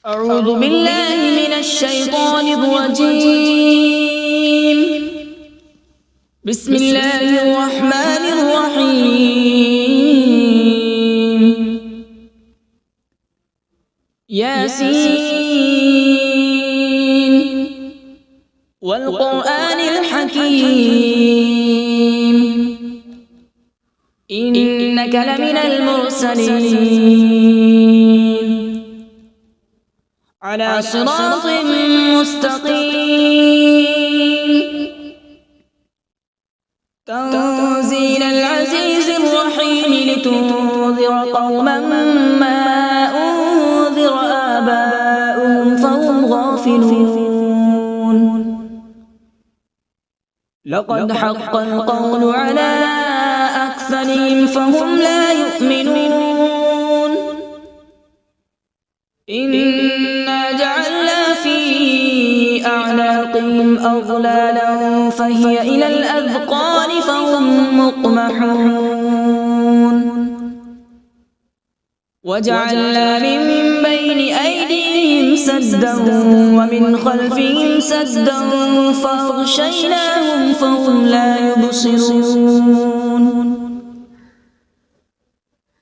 أعوذ بالله من الشيطان الرجيم. بسم الله الرحمن الرحيم. ياسين والقرآن الحكيم إنك لمن المرسلين على صراط مستقيم. تنزيل العزيز الرحيم لتنذر قوما ما أنذر آباؤهم فهم غافلون. لقد حق القول على أكثرهم فهم لا يؤمنون. إنا جعلنا في أعناقهم أغلالا فهي إلى الأذقان فهم مقمحون. وجعلنا من بين أيديهم سدا ومن خلفهم سدا فأغشيناهم فهم لا يبصرون.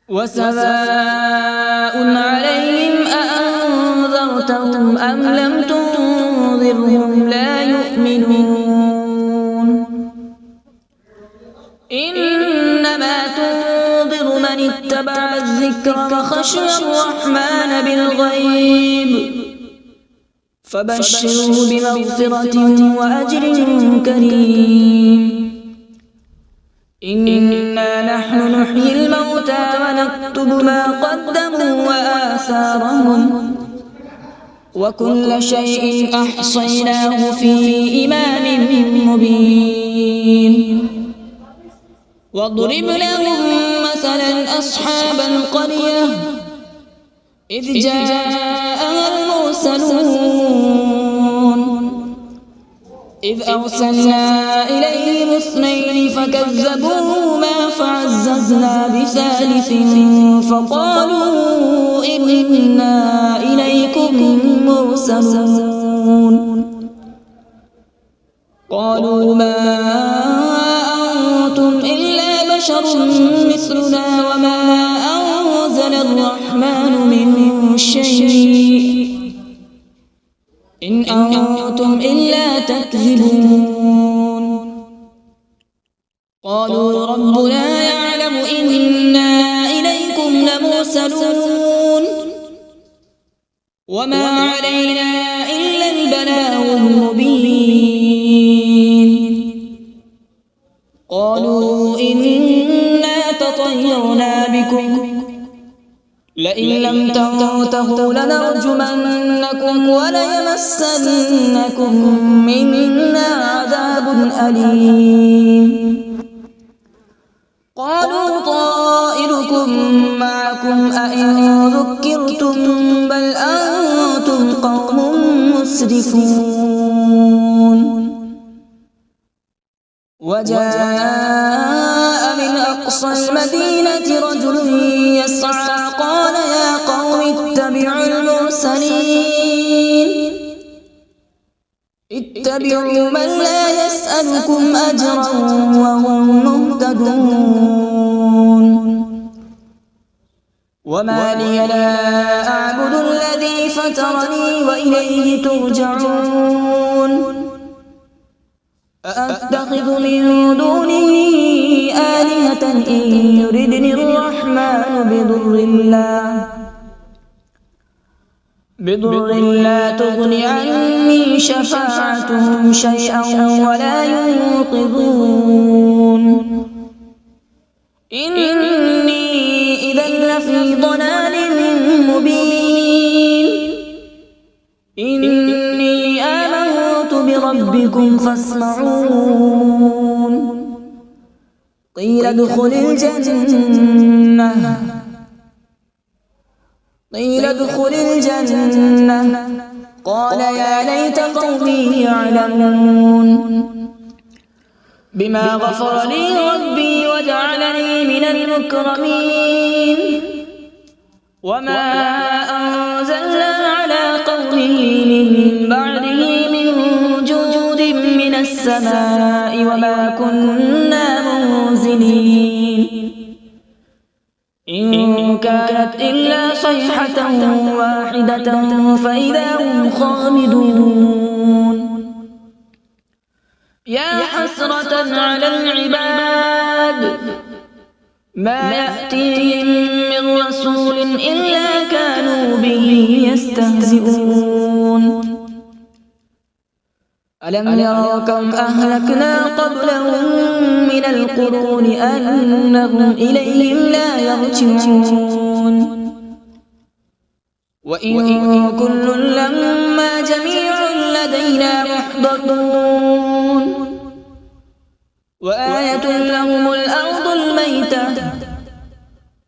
وسواء عليهم أأنذرتهم أم لم تنذرهم لا يؤمنون. إنما تنذر من اتبع الذكر وخشي الرحمن بالغيب فبشره بمغفرة وأجر كريم. إنا نحن نحيي الموتى ونكتب ما قدموا وآثارهم وكل شيء أحصيناه في إمام مبين. واضرب لهم مثلا أصحاب القرية إذ جاءها المرسلون إذ أرسلنا إليهم اثنين فكذبوهما فعززنا بثالث فقالوا إنا إليكم مرسلون. قالوا ما أنتم إلا بشر مثلنا وما أنزل الرحمن من شيء إن أنتم إلا تكذبون. قالوا ربنا يعلم إنا إليكم لمرسلون وما علينا إلا البلاغ المبين. قالوا إنا تطيرنا بكم لئن لم تنتهوا لنرجمنكم وليمسنكم منا عذاب أليم. قالوا طائركم معكم أئن ذكرتم بل أنتم قوم مسرفون. وجاء من أقصى المدينة رجل يسعى قال يا قوم اتبعوا المرسلين اتبعوا من لا يسألكم أجرا وهم مهتدون. وما لي لا أعبد الذي فطرني وإليه ترجعون. أأتخذ من دونه آلهة إن يردني الرحمن بضر لا تغن عني شفاعتهم شيئا ولا ينقذون. إني إذا لفي ضلال مبين. إني آمنت بربكم فاسمعون. قيل ادخل الجنة قال يا ليت قومي يعلمون. بما غفر لي ربي وجعلني من المكرمين. وما أنزلنا على به من بعده من جود من السماء وما كنا منزلين إن كانت إلا صيحة واحدة فإذا هم خامدون يا حسرة على العباد ما يأتيهم من رسول إلا كانوا به يستهزئون ألم يروا كم أهلكنا قبلهم من القرون أنهم إليهم لا يرجعون وإن كل لما جميع لدينا محضرون وآية لهم الأرض الميتة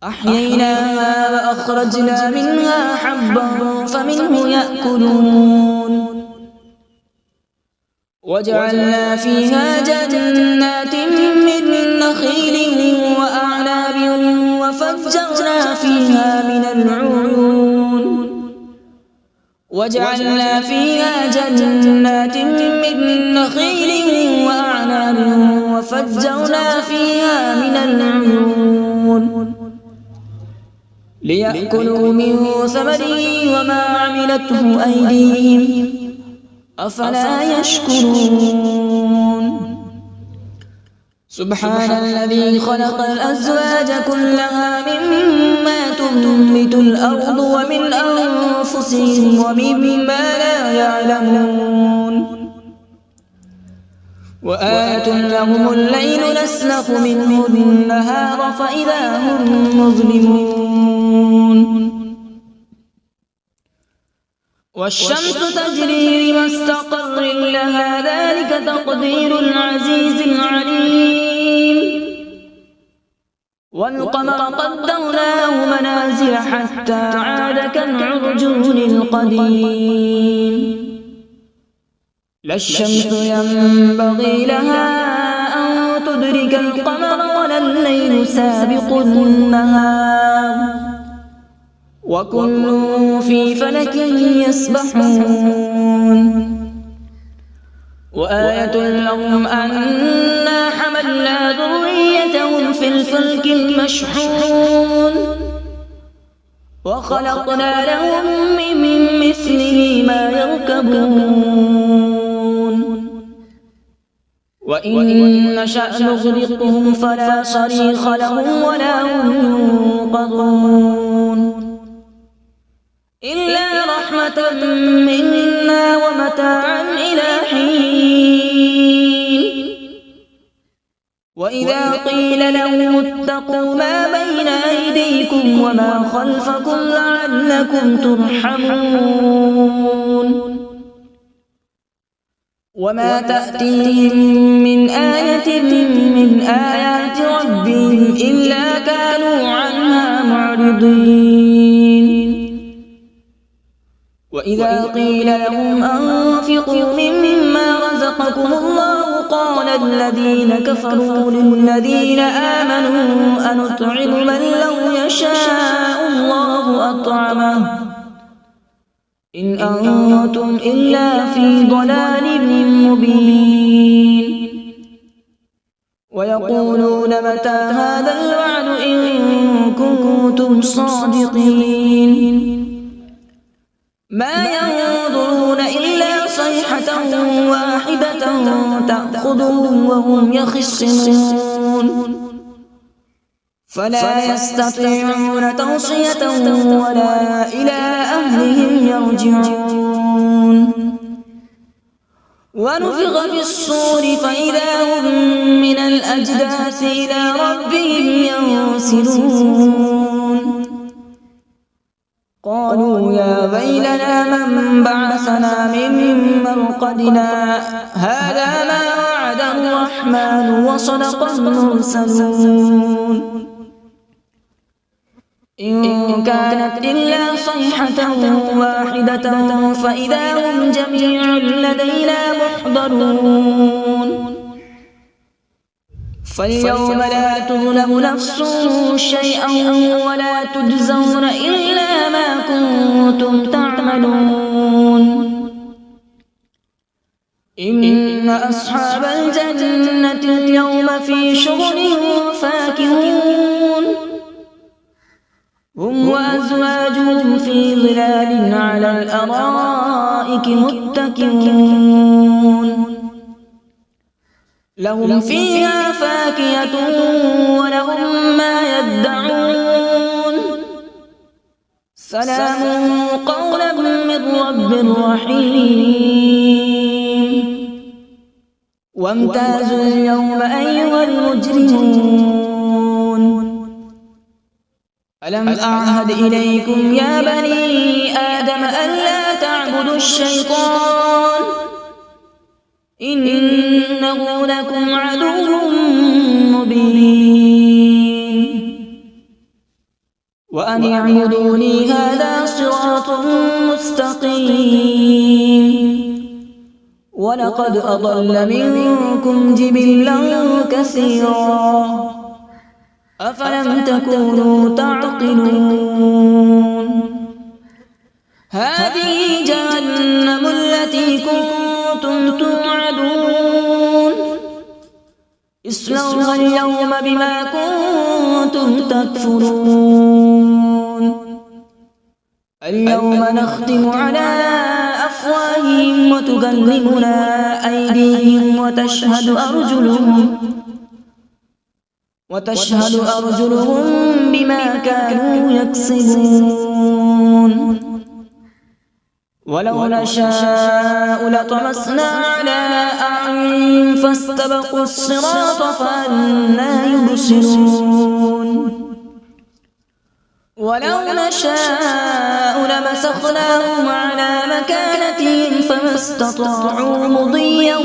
أحييناها وأخرجنا منها حبا فمنه يأكلون وجعلنا فيها جنات من نخيل وأعناب وفجرنا فيها من العيون وجعلنا فيها جنات من نخيل وأعناب وفجرنا فيها من العيون ليأكلوا من ثمره وما عملته أيديهم أفلا يشكرون سبحان الذي خلق الأزواج كلها مما تنبت الأرض ومن أنفسهم ومما لا يعلمون وآية لهم الليل نسلخ منه النهار فإذا هم مظلمون والشمس تجري لمستقر لها ذلك تقدير العزيز العليم والقمر قدرناه منازل حتى عاد كالعرجون القديم لا الشمس ينبغي لها أن تدرك القمر ولا الليل سابق النهار وكل في فلك يسبحون وآية لهم أنا حملنا ذريتهم في الفلك المشحون وخلقنا لهم من مثله ما يركبون وإن نشأ نغرقهم فلا صريخ لهم ولا هم ينقذون إلا رحمة منا ومتاعا إلى حين وإذا قيل لهم اتقوا ما بين أيديكم وما خلفكم لعلكم ترحمون وما تأتيهم من آية من آيات ربهم إلا كانوا عنها معرضين وإذا قيل لهم أنفقوا مما رزقكم الله قال الذين كفروا للذين آمنوا أنطعم من لو يشاء الله أطعمه إن أنتم إلا في ضلال مبين ويقولون متى هذا الوعد إن كنتم صادقين ما ينظرون إلا صيحة واحدة تأخذهم وهم يخصمون فلا يستطيعون توصية ولا إلى أهلهم يرجعون ونفخ في الصور فإذا هم من الأجداث إلى ربهم ينسلون قالوا يا ويلنا من بعثنا من مرقدنا هذا ما وعد الرحمن وصدق المرسلون إن كانت إلا صيحة واحدة فإذا هم جميع لدينا محضرون فاليوم لا تظلم نفس شيئا ولا تجزون إلا ما كنتم تعملون إن أصحاب الجنة اليوم في شغل فاكهون هم وأزواجهم في ظلال على الأرائك متكئون لهم فيها فاكهة ولهم ما يدعون سلام قولا من رب رحيم وامتازوا اليوم أيها المجرمون ألم أعهد إليكم يا بني آدم ألا تعبدوا الشيطان إنه لكم عدو مبين وأن اعبدوني هذا صراط مستقيم ولقد أضل منكم جبلا كثيرا أفلم تكونوا تعقلون هذه جهنم التي كنتم توعدون اصلوها اليوم بما كنتم تكفرون اليوم نختم على أفواههم وتكلمنا أيديهم وتشهد أرجلهم بما كانوا يكسبون ولو نشاء لطمسنا على أعين فاستبقوا الصراط فأنى يبصرون ولو نشاء لمسخناهم على مكانتهم فما استطاعوا مضيا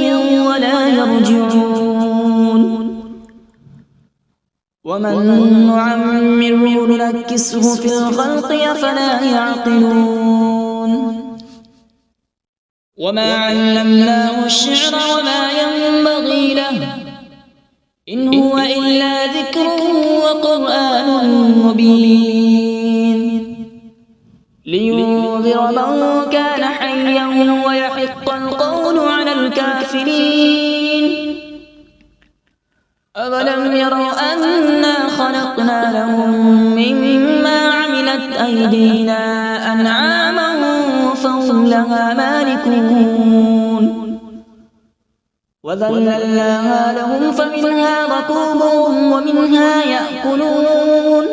ولا يرجعون ومن نعمره ننكسه في الخلق أفلا يعقلون وما علمناه الشعر وما ينبغي له إن هو إلا ذكر وقرآن مبين لينذر من كان حيا ويحق القول على الكافرين أولم يروا أنا خلقنا لهم مما عملت أيدينا أنعاما فهم لها مالكون وذللناها لهم فمنها ركوبهم ومنها يأكلون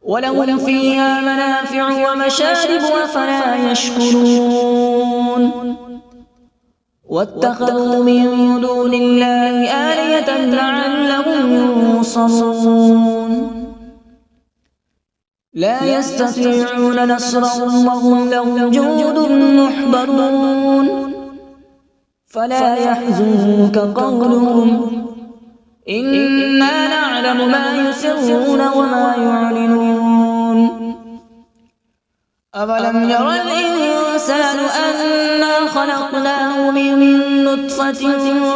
ولهم فيها منافع ومشارب أفلا يشكرون واتخذوا من دون الله آلهة لعلهم ينصرون لا يستطيعون نصرهم وهم لهم جند محضرون فلا يحزنك قولهم إنا نعلم ما يسرون وما يعلنون أولم ير الإنسان أنا خلقناه من نطفة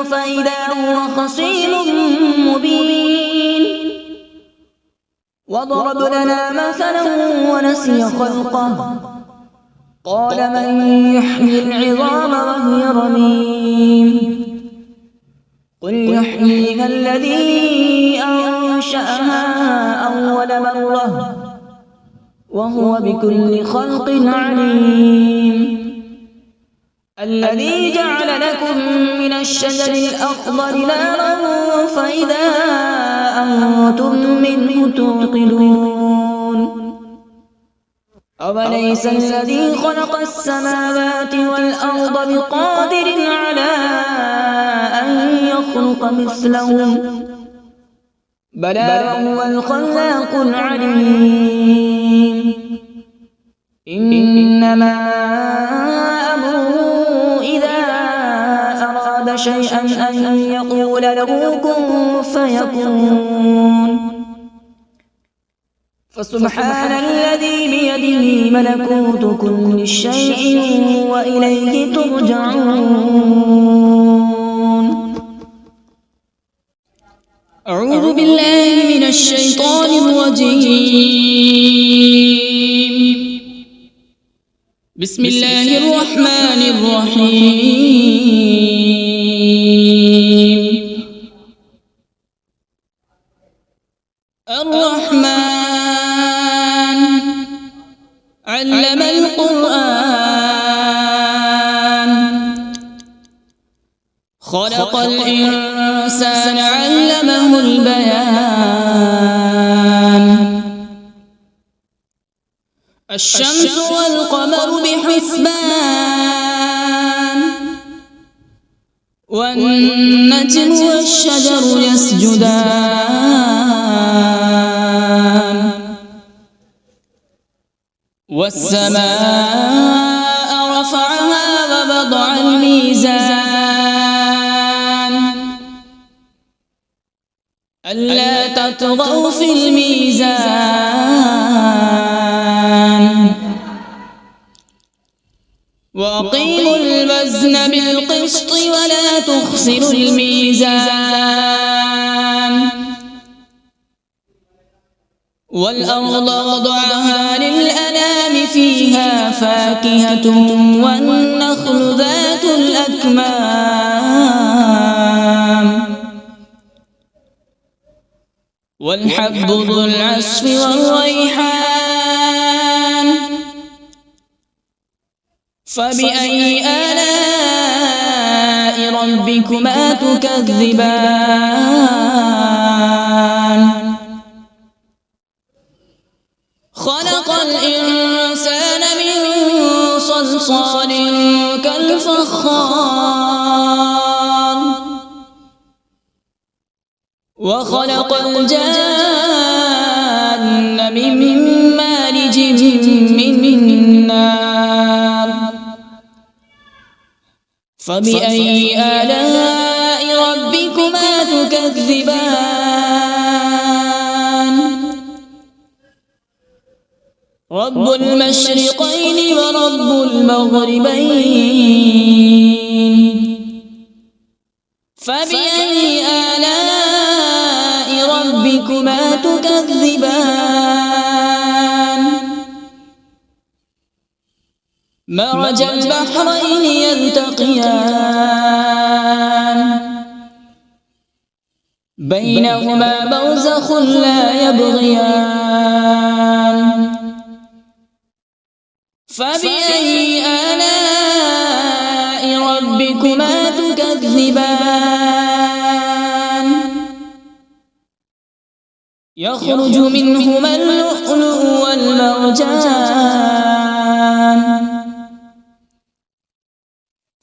فإذا هو خصيم مبين وضرب لنا مثلا ونسي خلقه قال من يحيي العظام وهي رميم قل يحييها الذي أنشأها أول مرة وهو بكل خلق عليم الذي جعل لكم من الشجر الأخضر نارا فإذا أنتم منه توقدون أوليس الذي خلق السماوات والأرض بقادر على أن يخلق مثلهم بلى هو الخلاق العليم إنما أمره إذا أراد شيئا أن يقول له كن فيكون فسبحان الذي بيده ملكوت كل شيء وإليه ترجعون أعوذ بالله من الشيطان الرجيم بسم الله الرحمن الرحيم. الرحمن علم القرآن، خلق الإنسان علمه البيان. الشمس والقمر بحسبان، والنجم والشجر يسجدان، والسماء رفعها ووضع الميزان، ألا تطغوا في الميزان، وأقيموا الوزن بالقسط ولا تخسروا الميزان. والأرض وضعها للأنام، فيها فاكهة والنخل ذات الأكمام، والحب ذو العصف والريحان. فبأي آلاء ربكما تكذبان؟ خلق الإنسان من صلصال كالفخار، وخلق الجان من مارج من نار. فبأي آلاء ربكما تكذبان؟ رب المشرقين ورب المغربين. فبأي آلاء ربكما تكذبان؟ مرج البحرين يلتقيان، بينهما برزخ لا يبغيان. فبأي آلاء ربكما تكذبان؟ يخرج منهما اللؤلؤ والمرجان.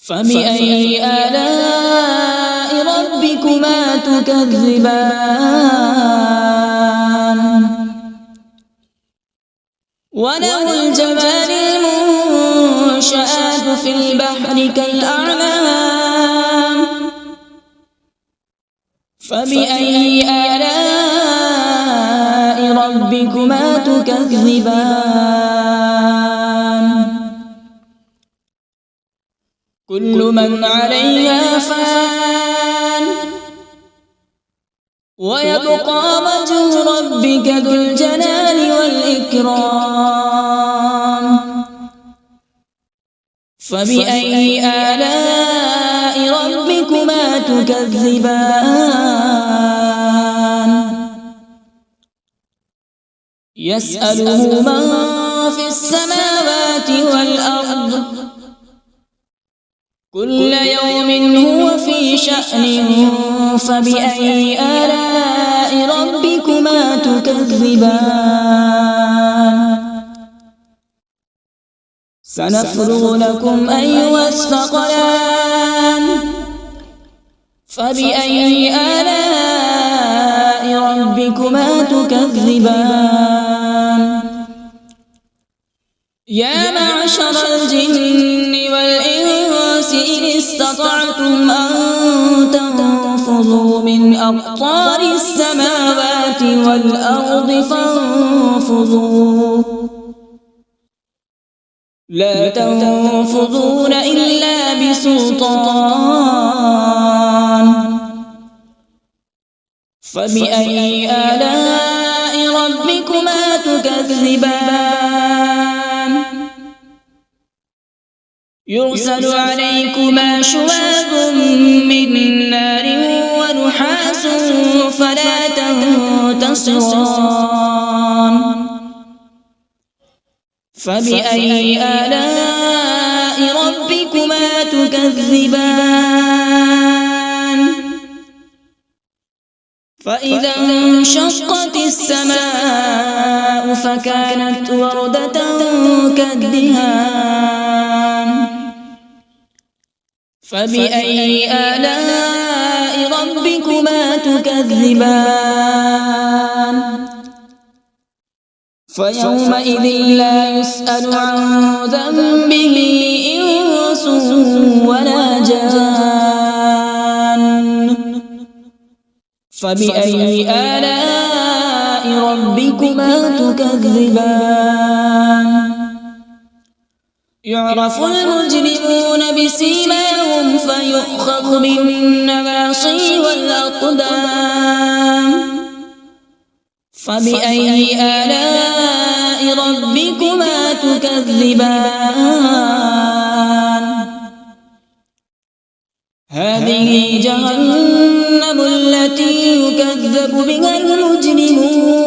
فبأي آلاء ربكما تكذبان؟ وله الجوار المنشآت في البحر كالأعلام. فبأي آلاء ربكما تكذبان؟ كل من عليها فان، ويبقى وجه ربك ذو الجلال والإكرام. فبأي آلاء ربكما تكذبان؟ يسأله من في السماوات والأرض، كل يوم هو في شأن. فبأي آلاء ربكما تكذبان؟ سنفرغ لكم أيها الثقلان. فبأي آلاء ربكما تكذبان؟ يا معشر الجن والإنس إن استطعتم أن تنفذوا من أقطار السماوات والأرض فانفذوا، لا تنفذون إلا بسلطان. فبأي آلاء ربكما تكذبان؟ يرسل عليكما شواظ من نار ونحاس فلا تنتصران فبأي آلاء ربكما تكذبان فإذا انشقت السماء فكانت وردة كالدهان فبأي آلاء ربكما تكذبان فيومئذ لا يسأل عن ذنبه إنس ولا جان فبأي آلاء ربكما تكذبان يعرف المجرمون بسيماهم فيؤخذ بالنواصي والأقدام فبأي آلاء ربكما تكذبان هذه جهنم التي يكذب بها المجرمون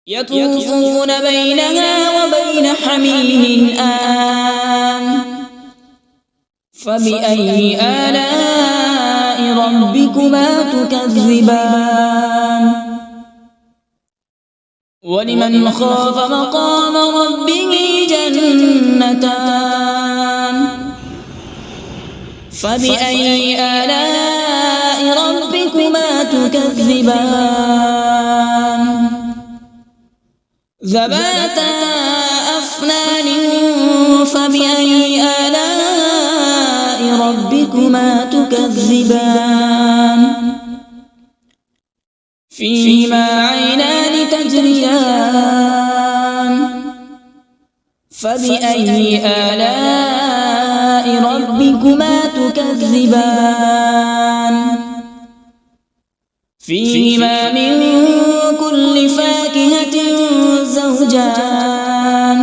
يطوفون بينها وبين حميم آن فبأي آلاء ربكما تكذبان ولمن خاف مقام ربه جنتان فبأي آلاء ربكما تكذبان ذواتا أفنان فبأي آلاء ربكما تكذبان فيهما عينان تجريان فبأي آلاء ربكما تكذبان فيهما من كل فاكهة زوجان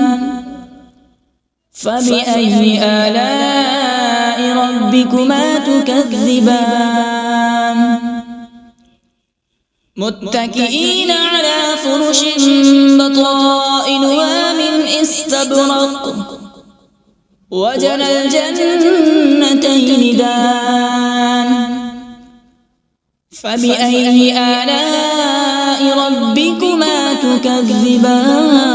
فبأي آلاء ربكما تكذبان متكئين على فرش بطائنها من استبرق وجنى الجنتين دان فبأي آلاء ربكما تكذبان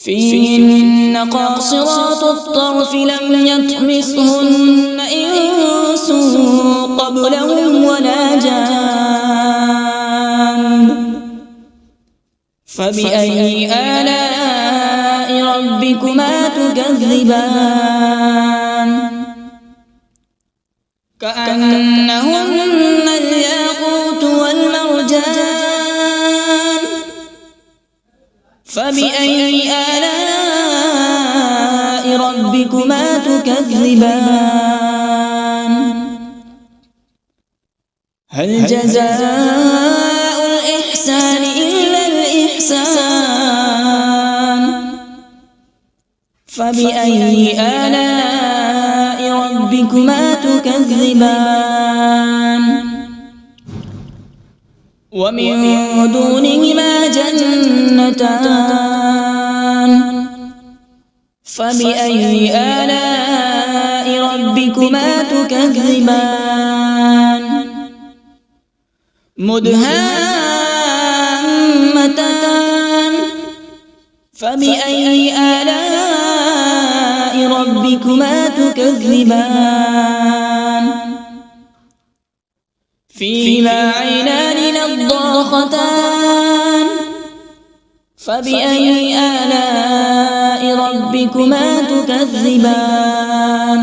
فيهن قاصرات الطرف لم يطمثهن إنس قبلهم ولا جان فبأي آلاء ربكما تكذبان كأنهن الياقوت والمرجان فبأي آلاء ربكما تكذبان هل جزاء الإحسان إلا الإحسان فبأي آلاء ربكما تكذبان ومن دونهما جنتان فبأي آلاء ربكما تكذبان مدهامتان فبأي آلاء ربكما تكذبان فيهما عينان نضاختان فبأي آلاء ربكما تكذبان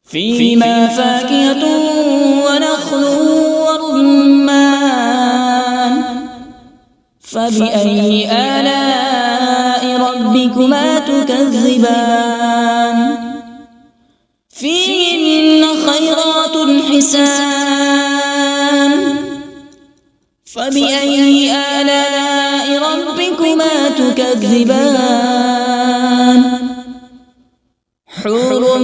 فيهما فاكهة ونخل ورمان فبأي آلاء ربكما تكذبان فيهن خيرات حسان فبأي آلاء ربكما تكذبان حور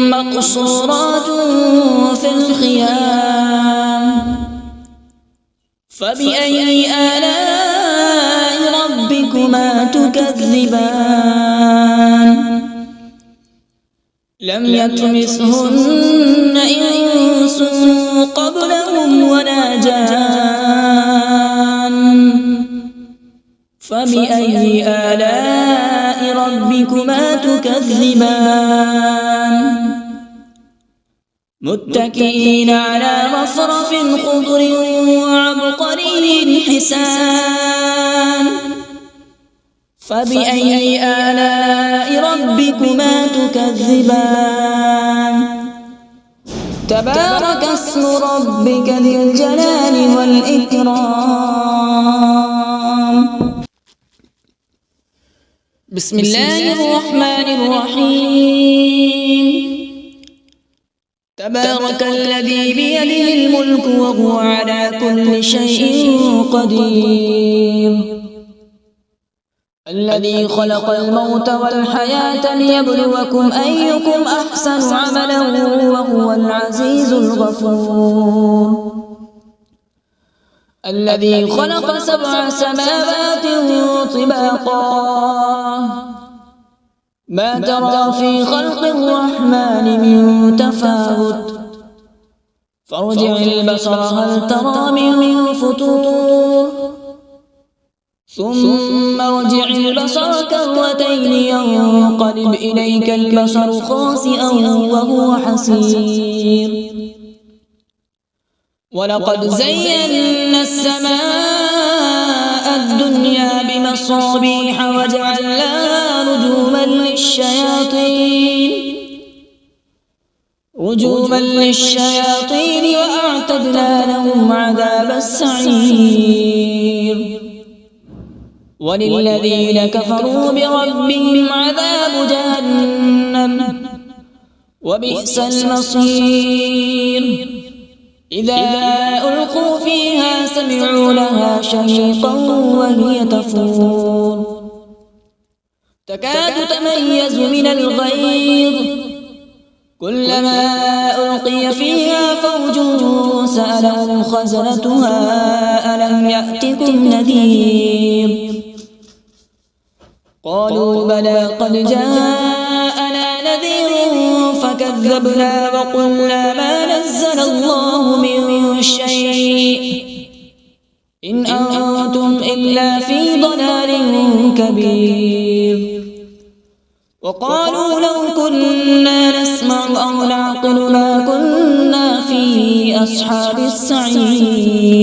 مقصورات في الخيام فبأي آلاء ربكما تكذبان لم يطمثهن إنس قبلهم ولا جان فبأي آلاء ربكما تكذبان متكئين على رفرف خضر وعبقري حسان فبأي آلاء ربكما تكذبان تبارك اسم ربك ذي الجلال والإكرام بسم الله الرحمن الرحيم تبارك الذي بيده الملك وهو على كل شيء قدير الذي خلق الموت والحياة ليبلوكم أيكم أحسن عملا وهو العزيز الغفور الذي خلق 7 سماوات طباقا ما ترى في خلق الرحمن من تفاوت فارجع البصر هل ترى من فطور ثم ارجع البصر كرتين ينقلب إليك البصر خاسئا وهو حسير ولقد زينا السماء الدنيا بمصابيح وجعلناها رجوما للشياطين وأعتدنا لهم عذاب السعير وللذين كفروا بربهم عذاب جهنم وبئس المصير إذا ألقوا فيها سمعوا لها شهيقا وهي تفور تكاد تميز من الغيظ كلما ألقي فيها فوج سألهم خزنتها ألم يأتكم نذير قالوا بلى قد جاءنا نذير فكذبنا وقلنا ما نزل الله من شيء إن أنتم إلا في ضلال كبير وقالوا لو كنا نسمع أو نعقل ما كنا في أصحاب السعير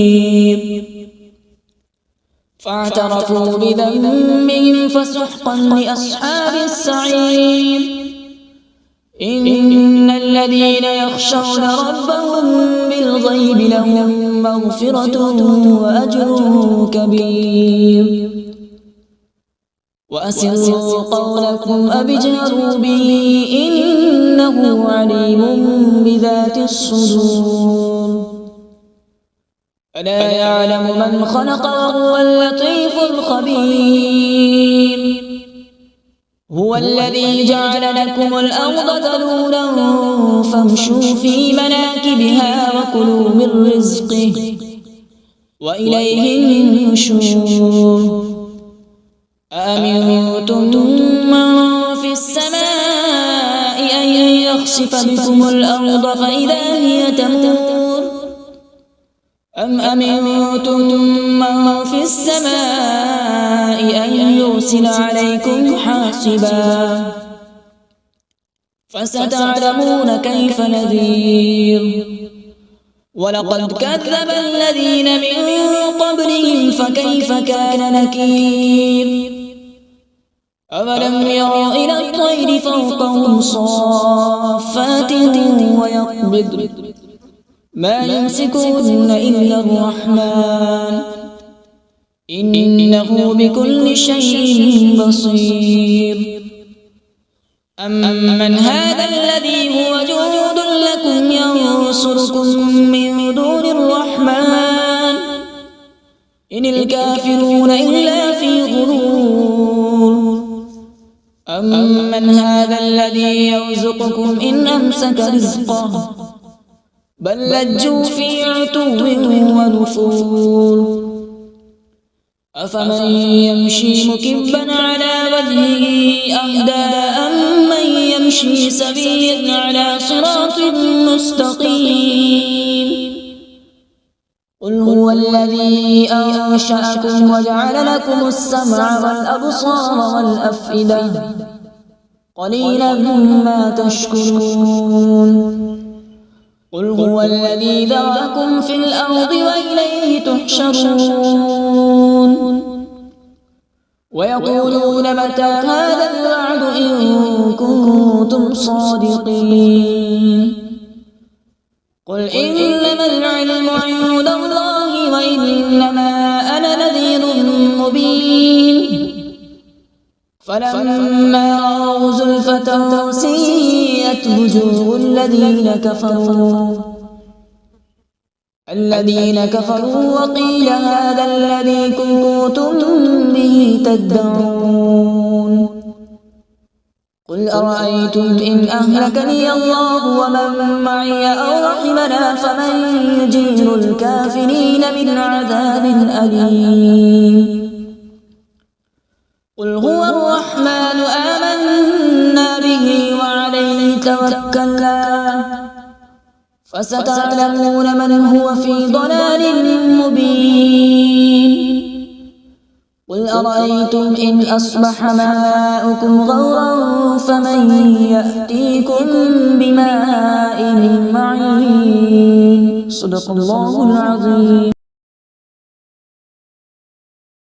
فاعترفوا بذنبهم فسحقا لأصحاب السعير إن الذين يخشون ربهم بالغيب لهم مغفرة وأجر كبير وأسروا قولكم أو اجهروا به إنه عليم بذات الصدور ألا يعلم من خلق وهو اللطيف الخبير هو الذي جعل لكم الأرض ذلولا فامشوا في مناكبها وكلوا من رزقه وإليه النشور أأمنتم من في السماء أن يخسف بكم الأرض فإذا هي تمور أم أمنتم من في السماء أن يرسل عليكم حاصبا فستعلمون كيف نذير ولقد كذب الذين من قبلهم فكيف كان نكير أولم يروا إلى الطير فوقهم صافات ويقبض ما يمسكون إلا الرحمن إنه بكل شيء بصير أمن هذا الذي هو جند لكم ينصركم من دون الرحمن إن الكافرون إلا في غرور أمن هذا الذي يرزقكم إن أمسك رزقه بل لجوا في عتو ونفور أفمن يمشي مكبا على وجهه أهدى أمن يمشي سويا على صراط مستقيم قل هو الذي أنشأكم وجعل لكم السمع والأبصار والأفئدة قليلا ما تشكرون قل هو الذي ذرأكم في الأرض وإليه تحشرون ويقولون متى هذا الوعد إن كنتم صادقين قل إنما العلم عند الله وإنما أنا نذير مبين فلما رأوا زلفة سيئت وجوه الذين كفروا وقيل هذا الذي كنتم به تدعون قل أرأيتم إن أهلكني الله ومن معي أو رحمنا فمن يجير الكافرين من عذاب أليم قل هو الرحمن آمنا به وعليه توكلنا فستعلمون من هو في ضلال مبين قل أرأيتم إن أصبح ماؤكم غورا فمن يأتيكم بماء معين صدق الله العظيم.